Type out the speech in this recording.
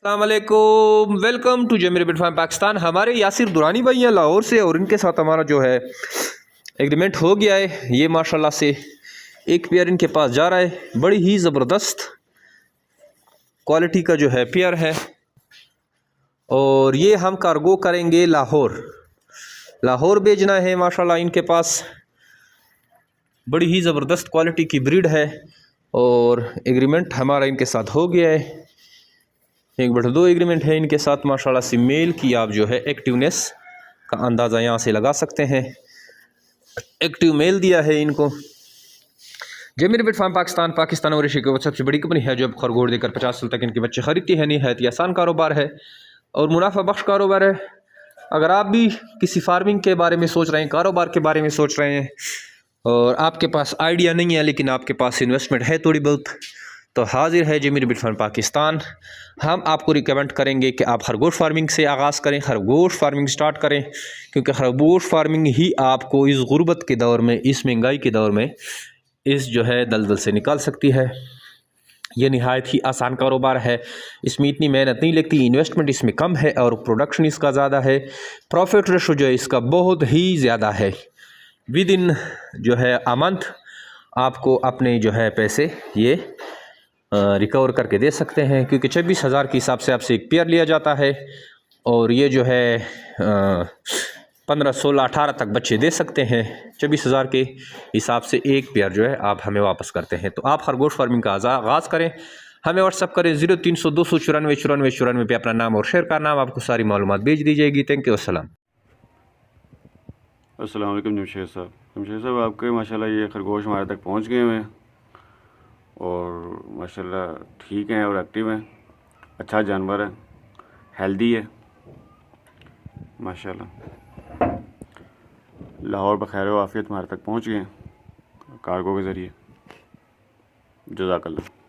अस्सलाम वालेकुम, welcome to Zameer बिट फार्म पाकिस्तान। हमारे यासिर दुरानी भाई हैं लाहौर से और इनके साथ हमारा जो है एग्रीमेंट हो गया है। ये माशाल्लाह से एक पेयर इनके पास जा रहा है। बड़ी ही ज़बरदस्त क्वालिटी का जो है पेयर है और ये हम कार्गो करेंगे लाहौर भेजना है। माशाल्लाह इनके पास बड़ी ही ज़बरदस्त क्वालिटी की ब्रीड है और एग्रीमेंट हमारा इनके साथ हो गया है। 1/2 एग्रीमेंट है इनके साथ। माशाल्लाह से मेल की आप जो है एक्टिवनेस का अंदाज़ा यहाँ से लगा सकते हैं। एक्टिव मेल दिया है इनको। जमीर बिट फार्म पाकिस्तान और एशिया की सबसे बड़ी कंपनी है जो अब खरगोश देकर 50 साल तक इनके बच्चे खरीदती है। निहायत आसान कारोबार है और मुनाफा बख्श कारोबार है। अगर आप भी किसी फार्मिंग के बारे में सोच रहे हैं, कारोबार के बारे में सोच रहे हैं और आपके पास आइडिया नहीं है लेकिन आपके पास इन्वेस्टमेंट है थोड़ी बहुत, तो हाजिर है जमीर बिट फार्म पाकिस्तान। हम आपको रिकमेंड करेंगे कि आप खरगोश फार्मिंग से आगाज़ करें, खरगोश फार्मिंग स्टार्ट करें, क्योंकि खरगोश फार्मिंग ही आपको इस गुर्बत के दौर में, इस महंगाई के दौर में, इस जो है दलदल से निकाल सकती है। ये निहायत ही आसान कारोबार है। इसमें इतनी मेहनत नहीं लगती, इन्वेस्टमेंट इसमें कम है और प्रोडक्शन इसका ज़्यादा है। प्रॉफिट रेशो जो है इसका बहुत ही ज़्यादा है। विद इन जो है अ मंथ आपको अपने जो है पैसे ये रिकवर करके दे सकते हैं, क्योंकि 26,000 के हिसाब से आपसे एक पेयर लिया जाता है और ये जो है 15, 16, 18 तक बच्चे दे सकते हैं। 26,000 के हिसाब से एक पेयर जो है आप हमें वापस करते हैं। तो आप खरगोश फार्मिंग का आगाज़ करें, हमें व्हाट्सअप करें 0300 294 94 94 पे अपना नाम और शेयर का नाम, आपको सारी मालूमात भेज दी जाएगी। Thank you. अस्सलाम वालेकुम जमशेद साहब आपके माशाल्लाह ये खरगोश हमारे तक पहुंच गए हैं और माशाल्लाह ठीक हैं और एक्टिव हैं। अच्छा जानवर है, हेल्दी है माशाल्लाह। लाहौर बखैर व आफियत हमारे तक पहुंच गए हैं कार्गो के ज़रिए। जज़ाकल्लाह।